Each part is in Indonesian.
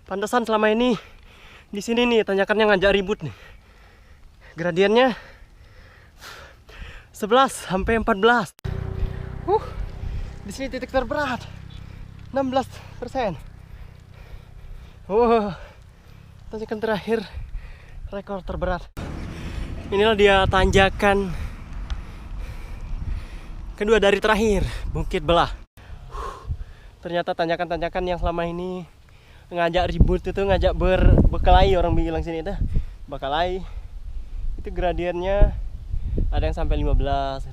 Pantesan selama ini di sini nih tanjakannya ngajak ribut nih. Gradiennya 11 sampai 14. Di sini titik terberat 16%. Tanjakan terakhir rekor terberat. Inilah dia tanjakan kedua dari terakhir, Bukit Belah. Ternyata tanjakan-tanjakan yang selama ini ngajak ribut itu, ngajak berbekelahi, orang bilang sini itu bekelai. Itu gradiennya ada yang sampai 15.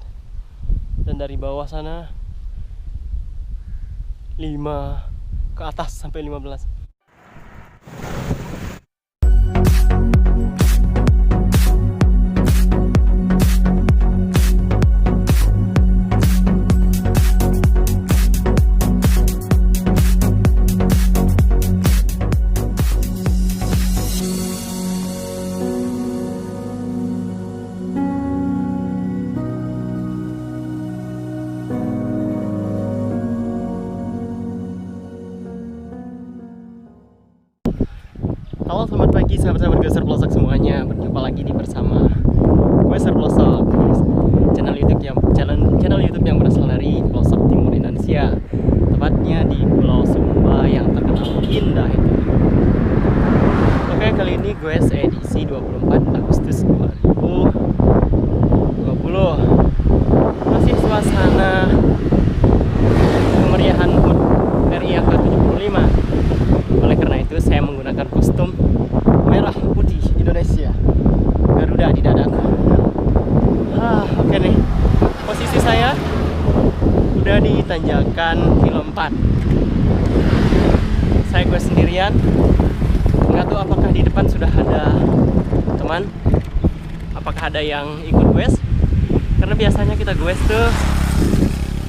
Dan dari bawah sana 5 ke atas sampai 15. Halo, selamat pagi sahabat-sahabat Geser Pelosok semuanya. Berjumpa lagi bersama Geser Pelosok, channel YouTube yang berasal dari pelosok timur Indonesia, tepatnya di Pulau Sumba yang terkenal indah itu. Oke, kali ini gue edisi 24 Agustus 2020. Masih suasana kemeriahan HUT RI yang ke-75. Oleh karena itu saya menggunakan kostum merah putih Indonesia, Garuda di dadaku. Oke nih, posisi saya udah di tanjakan Kilo 4. Saya gue sendirian. Nggak tahu apakah di depan sudah ada teman, apakah ada yang ikut gue. Karena biasanya kita gue tuh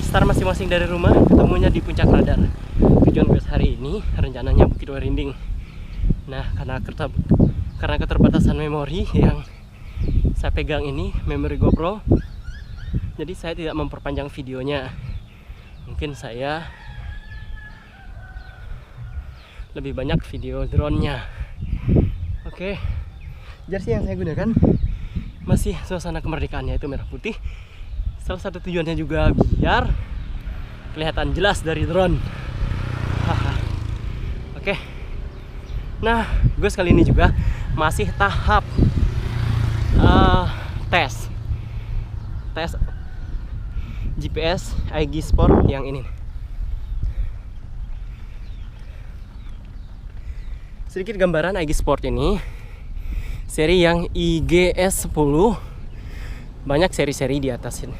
start masing-masing dari rumah, ketemunya di Puncak Radar. Tujuan gue hari ini rencananya Bukit Waringin. Nah, karena keterbatasan memori yang saya pegang ini, memori GoPro, jadi saya tidak memperpanjang videonya. Mungkin saya lebih banyak video drone-nya. Oke, jersey yang saya gunakan masih suasana kemerdekaannya itu merah putih. Salah satu tujuannya juga biar kelihatan jelas dari drone. Oke. Nah, gue kali ini juga masih tahap tes GPS IG Sport yang ini. Sedikit gambaran IG Sport ini, seri yang IGS 10. Banyak seri-seri di atas ini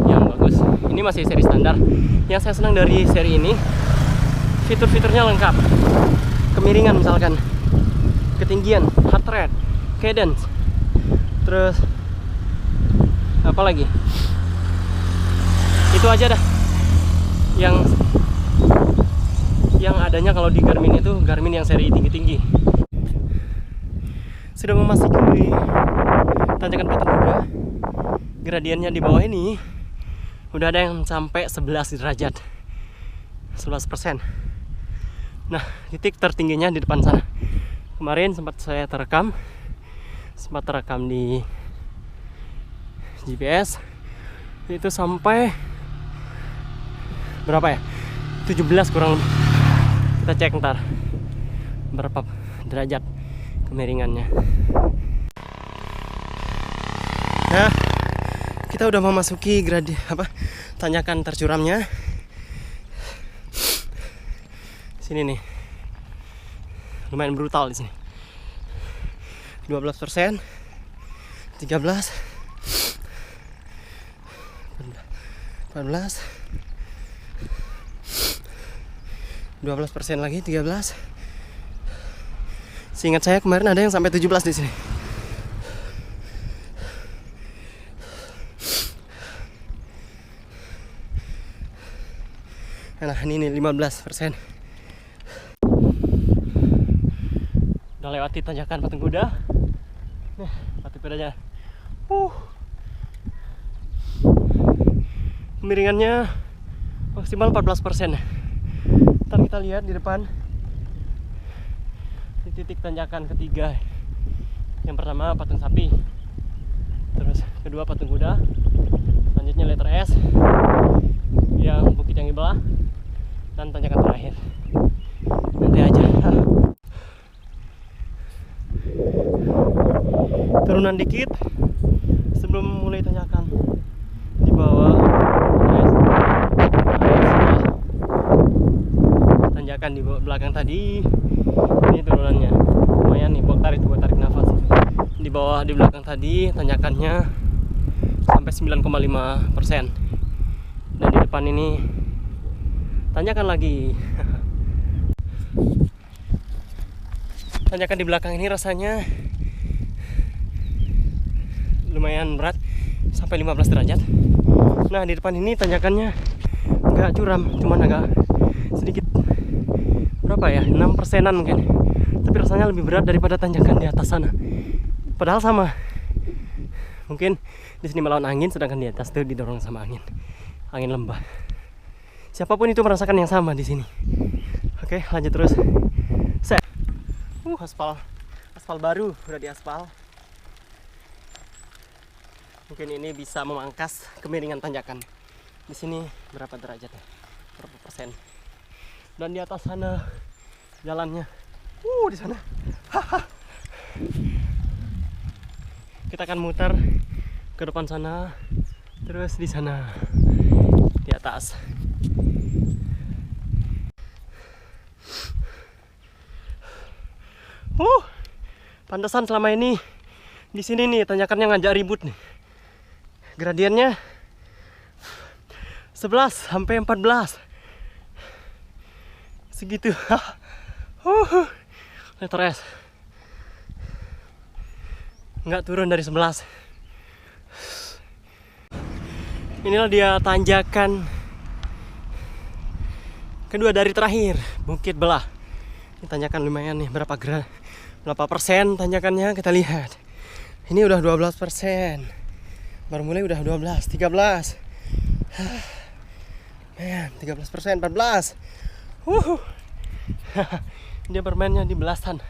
yang bagus. Ini masih seri standar. Yang saya senang dari seri ini, fitur-fiturnya lengkap. Kemiringan misalkan, ketinggian, heart rate, cadence, terus apa lagi? Itu aja dah. Yang adanya kalau di Garmin itu Garmin yang seri tinggi-tinggi. Sudah memasuki tanjakan Patung Kuda. Gradiennya di bawah ini udah ada yang sampai 11 derajat. 11%. Nah, titik tertingginya di depan sana. Kemarin sempat terekam di GPS. Itu sampai berapa ya? 17 kurang lebih. Kita cek ntar berapa derajat kemiringannya. Nah, kita udah memasuki tanjakan tercuramnya. Sini nih, lumayan brutal di sini. 12%, 13, 14, 12% lagi, 13. Seingat saya kemarin ada yang sampai 17 di sini. Nah, ini 15%. Udah lewati tanjakan Patung Kuda. Nih, Patung Kudanya. Kemiringannya maksimal 14%. Ntar kita lihat di depan Di titik tanjakan ketiga. Yang pertama patung sapi, terus kedua patung kuda, selanjutnya letter S yang bukit yang dibelah, dan tanjakan terakhir. Nanti aja. Turunan dikit sebelum mulai tanjakan. Di bawah tanjakan di belakang tadi. Ini turunannya lumayan nih, buat tarik nafas. Di bawah di belakang tadi tanjakannya sampai 9,5%, dan di depan ini tanjakan lagi. Tanjakan di belakang ini rasanya lumayan berat, sampai 15 derajat. Nah, di depan ini tanjakannya nggak curam, cuman agak sedikit, berapa ya, 6%-an mungkin. Tapi rasanya lebih berat daripada tanjakan di atas sana. Padahal sama. Mungkin di sini melawan angin, sedangkan di atas tuh didorong sama angin lembah. Siapapun itu merasakan yang sama di sini. Oke, lanjut terus. Set. Aspal baru udah diaspal. Mungkin ini bisa memangkas kemiringan tanjakan. Di sini berapa derajatnya? Berapa persen? Dan di atas sana jalannya. Di sana. Kita akan muter ke depan sana, terus di sana di atas. Pantesan selama ini di sini nih tanjakannya ngajak ribut nih. Gradiennya 11 sampai 14. Segitu. Letter S. Nggak turun dari 11. Inilah dia tanjakan kedua dari terakhir, Bukit Belah. Ini tanjakan lumayan nih, berapa persen tanjakannya kita lihat. Ini udah 12%. Baru mulai udah 12, 13. Man, 13%, 14. Dia bermainnya di belasan.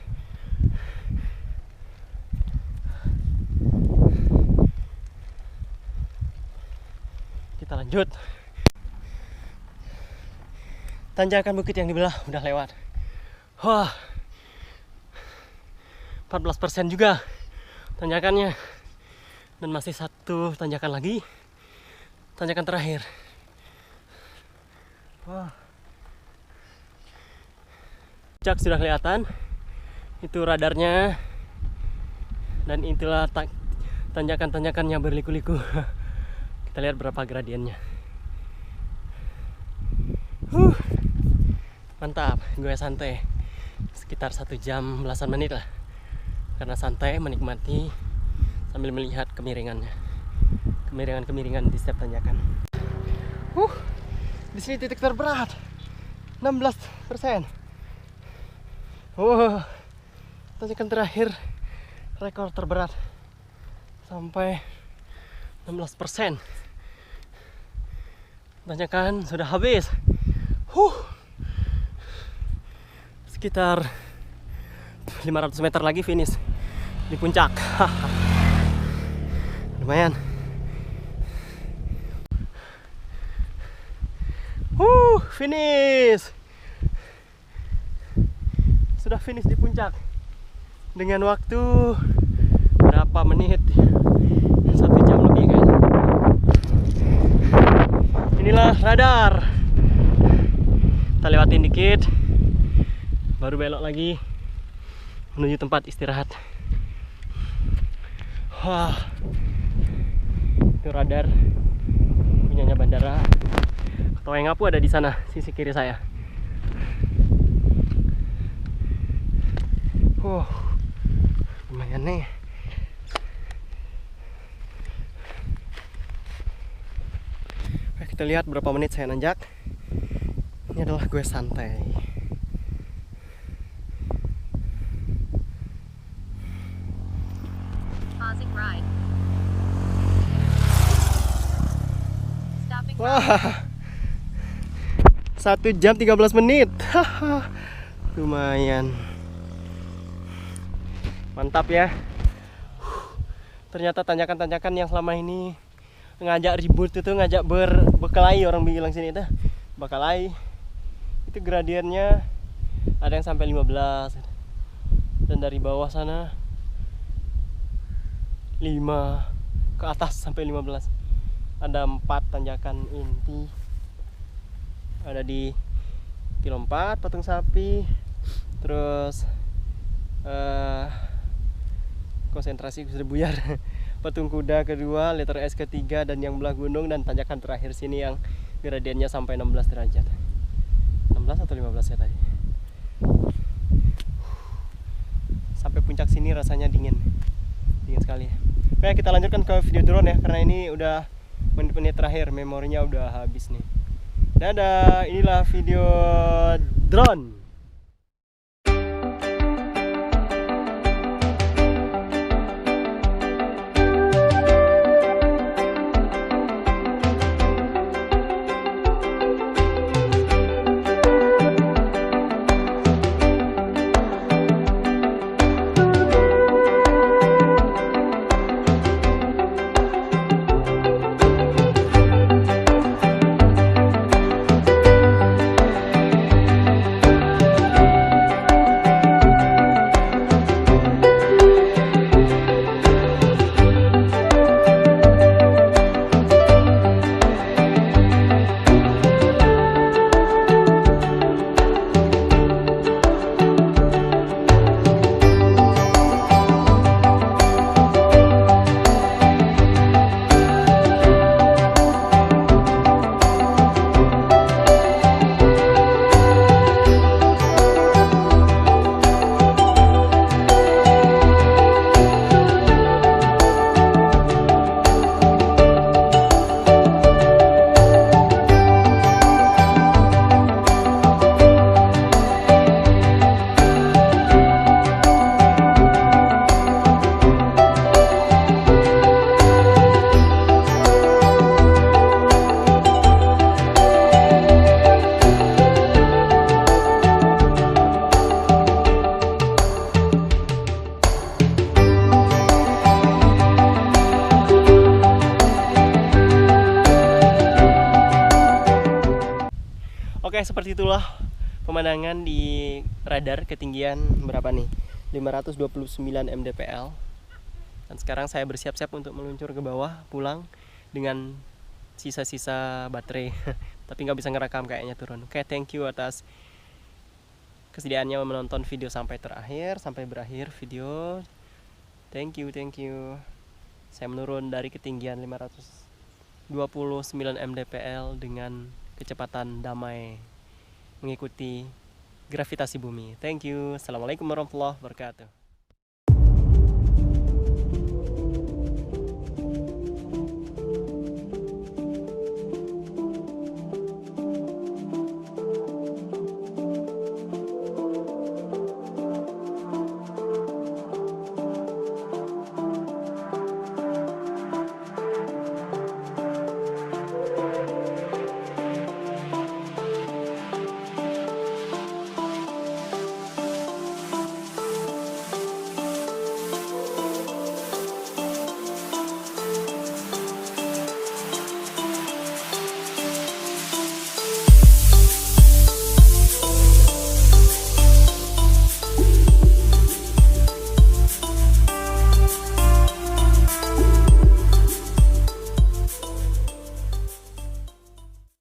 Kita lanjut. Tanjakan bukit yang dibelah udah lewat. 14% juga tanjakannya. Dan masih satu tanjakan lagi. Tanjakan terakhir. Puncak sudah kelihatan. Itu radarnya. Dan itulah tanjakan-tanjakannya berliku-liku. Kita lihat berapa gradiennya. Mantap, gue santai. Sekitar 1 jam belasan menit lah. Karena santai menikmati sambil melihat kemiringannya. Kemiringan di setiap tanjakan. Di sini titik terberat. 16%. Tanjakan terakhir rekor terberat. Sampai 16%. Tanjakan sudah habis. Sekitar 500 meter lagi finish di puncak. Lumayan. Finish. Sudah finish di puncak dengan waktu berapa menit? 1 jam lebih kan. Inilah radar. Kita lewatin dikit, baru belok lagi menuju tempat istirahat. Itu radar punyanya bandara. Toa yang ngapu ada di sana, sisi kiri saya. Lumayan nih. Oke, kita lihat berapa menit saya nanjak. Ini adalah gue santai. Pausing ride. Stopping. 1 jam 13 menit. Lumayan. Mantap ya. Ternyata tanjakan-tanjakan yang selama ini ngajak ribut itu, ngajak berkelahi, orang bilang sini itu berkelahi. Itu gradiennya ada yang sampai 15. Dan dari bawah sana 5 ke atas sampai 15. Ada 4 tanjakan inti. Ada di kilo 4 Patung Sapi. Terus konsentrasi sudah buyar. Patung Kuda kedua, Letter S ketiga, dan yang belah gunung, dan tanjakan terakhir sini yang gradiennya sampai 16 derajat. 16 atau 15 ya tadi. Sampai puncak sini rasanya dingin sekali. Oke, kita lanjutkan ke video drone ya, karena ini udah menit-menit terakhir, memorinya udah habis nih. Dadah, inilah video drone. Oke, seperti itulah pemandangan di radar ketinggian berapa nih? 529 mdpl. Dan sekarang saya bersiap-siap untuk meluncur ke bawah, pulang dengan sisa-sisa baterai. Tapi nggak bisa ngerekam kayaknya turun. Oke, thank you atas kesediaannya menonton video sampai terakhir, sampai berakhir video. Thank you. Saya menurun dari ketinggian 529 mdpl dengan kecepatan damai mengikuti gravitasi bumi. Thank you. Assalamualaikum warahmatullahi wabarakatuh.